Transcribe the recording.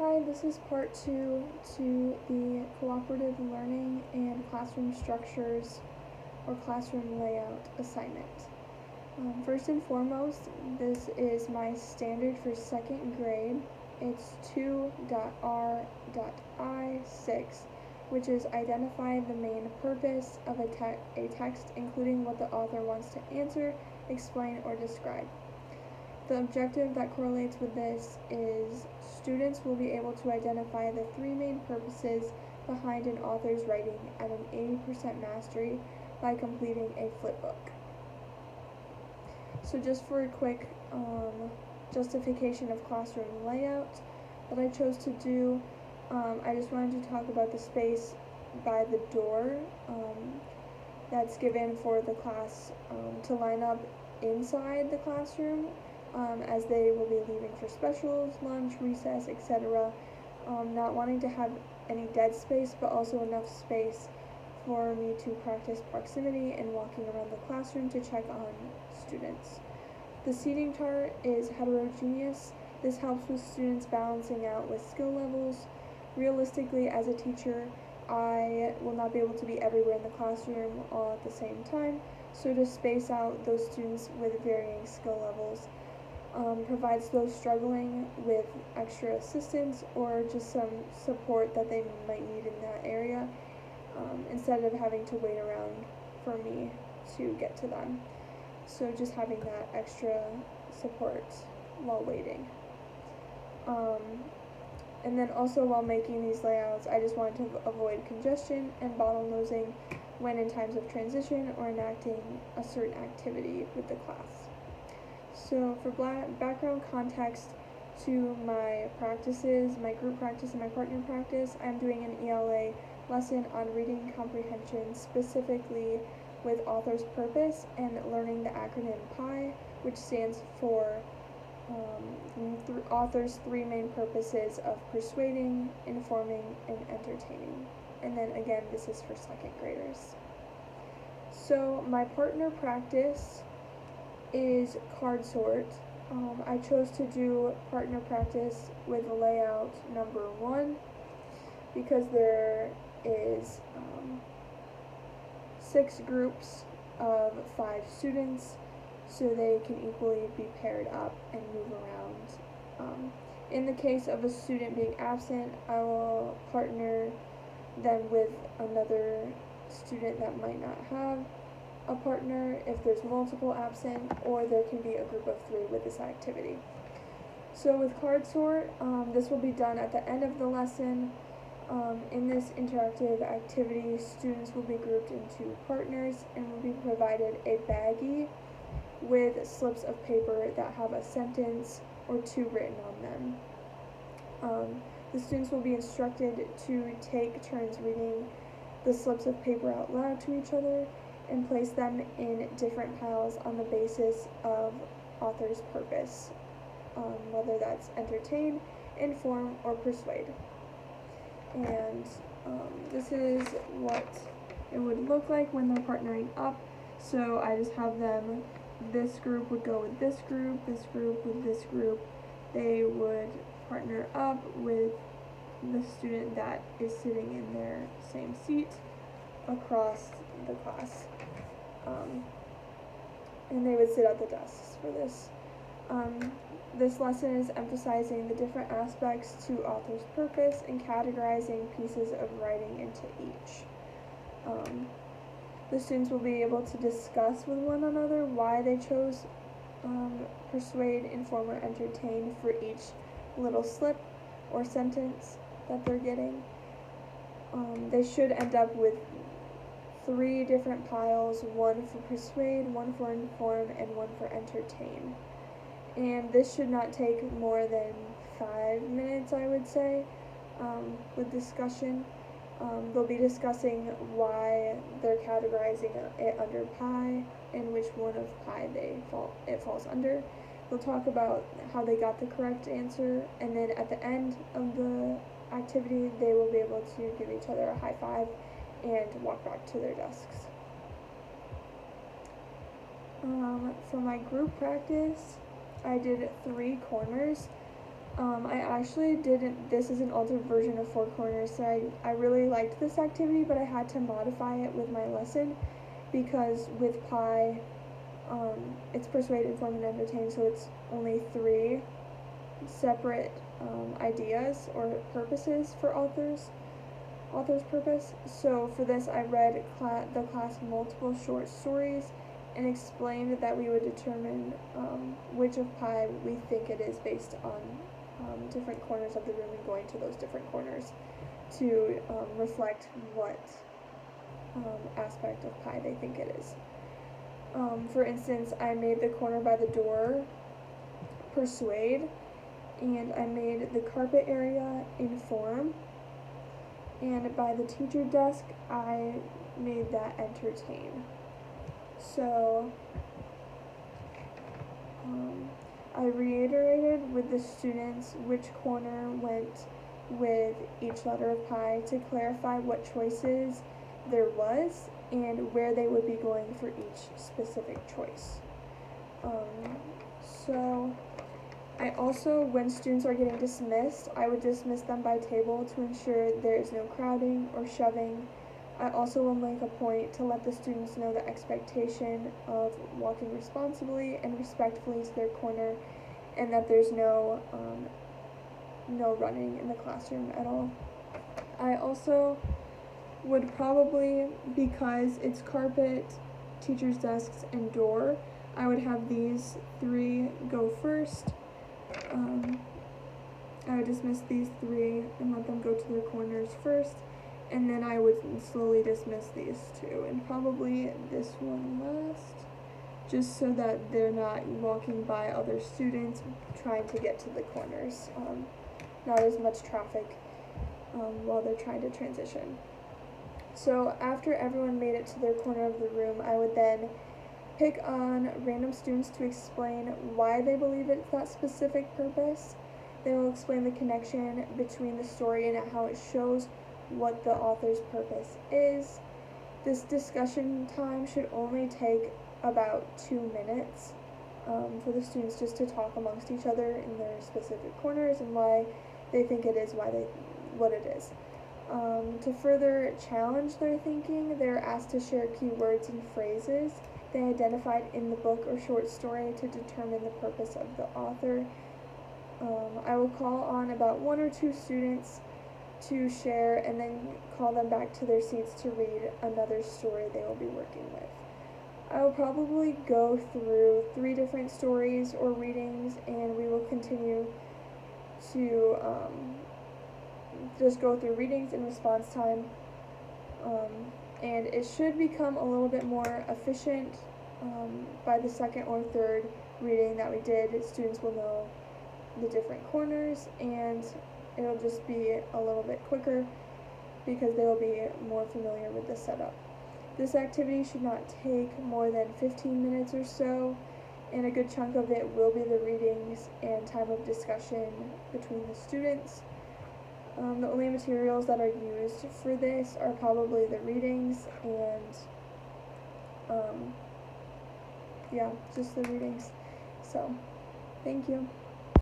Hi, this is part 2 to the cooperative learning and classroom structures or classroom layout assignment. First and foremost, this is my standard for second grade. It's 2.R.I6, which is identify the main purpose of a text, including what the author wants to answer, explain, or describe. The objective that correlates with this is students will be able to identify the three main purposes behind an author's writing at an 80% mastery by completing a flipbook. So just for a quick justification of classroom layout that I chose to do, I just wanted to talk about the space by the door that's given for the class to line up inside the classroom as they will be leaving for specials, lunch, recess, etc. Not wanting to have any dead space, but also enough space for me to practice proximity and walking around the classroom to check on students. The seating chart is heterogeneous. This helps with students balancing out with skill levels. Realistically, as a teacher, I will not be able to be everywhere in the classroom all at the same time, so to space out those students with varying skill levels provides those struggling with extra assistance or just some support that they might need in that area instead of having to wait around for me to get to them. So just having that extra support while waiting. And then also while making these layouts, I just wanted to avoid congestion and bottlenosing when in times of transition or enacting a certain activity with the class. So for background context to my practices, my group practice and my partner practice, I'm doing an ELA lesson on reading comprehension, specifically with author's purpose and learning the acronym PI, which stands for author's three main purposes of persuading, informing, and entertaining. And then again, this is for second graders. So my partner practice is card sort. I chose to do partner practice with layout number 1 because there is 6 groups of 5 students, so they can equally be paired up and move around. In the case of a student being absent, I will partner them with another student that might not have a partner if there's multiple absent, or there can be a group of 3 with this activity. So with card sort, this will be done at the end of the lesson. In this interactive activity, students will be grouped into partners and will be provided a baggie with slips of paper that have a sentence or 2 written on them. The students will be instructed to take turns reading the slips of paper out loud to each other and place them in different piles on the basis of author's purpose, whether that's entertain, inform, or persuade. And this is what it would look like when they're partnering up. So I just have them, this group would go with this group with this group. They would partner up with the student that is sitting in their same seat across the class. And they would sit at the desks for this. This lesson is emphasizing the different aspects to author's purpose and categorizing pieces of writing into each. The students will be able to discuss with one another why they chose persuade, inform, or entertain for each little slip or sentence that they're getting. They should end up with 3 different piles, 1 for persuade, 1 for inform, and 1 for entertain. And this should not take more than 5 minutes, I would say, with discussion. They'll be discussing why they're categorizing it under PI and which one of PI it falls under. They'll talk about how they got the correct answer, and then at the end of the activity, they will be able to give each other a high five and walk back to their desks. For my group practice, I did 3 corners. I actually didn't, this is an altered version of Four Corners, so I really liked this activity, but I had to modify it with my lesson because with Pi, it's persuade, inform, and entertain, so it's only 3 separate ideas or purposes for author's purpose. So for this, I read the class multiple short stories and explained that we would determine which of Pi we think it is based on different corners of the room and going to those different corners to reflect what aspect of Pi they think it is. For instance, I made the corner by the door persuade, and I made the carpet area inform, and by the teacher desk I made that entertain. So I reiterated with the students which corner went with each letter of Pi to clarify what choices there was and where they would be going for each specific choice. So I also, when students are getting dismissed, I would dismiss them by table to ensure there is no crowding or shoving. I also will make a point to let the students know the expectation of walking responsibly and respectfully to their corner, and that there's no running in the classroom at all. I also would probably, because it's carpet, teacher's desks, and door, I would have these 3 go first. I would dismiss these 3 and let them go to their corners first, and then I would slowly dismiss these 2, and probably this one last, just so that they're not walking by other students trying to get to the corners. Not as much traffic while they're trying to transition. So after everyone made it to their corner of the room, I would then pick on random students to explain why they believe it's that specific purpose. They will explain the connection between the story and how it shows what the author's purpose is. This discussion time should only take about 2 minutes for the students just to talk amongst each other in their specific corners and why they think it is what it is. To further challenge their thinking, they're asked to share keywords and phrases they identified in the book or short story to determine the purpose of the author. I will call on about 1 or 2 students to share and then call them back to their seats to read another story they will be working with. I will probably go through 3 different stories or readings, and we will continue to just go through readings and response time, and it should become a little bit more efficient by the 2nd or 3rd reading that we did. Students will know the different corners, and it'll just be a little bit quicker because they will be more familiar with the setup. This activity should not take more than 15 minutes or so, and a good chunk of it will be the readings and time of discussion between the students. The only materials that are used for this are probably the readings and just the readings. So, thank you.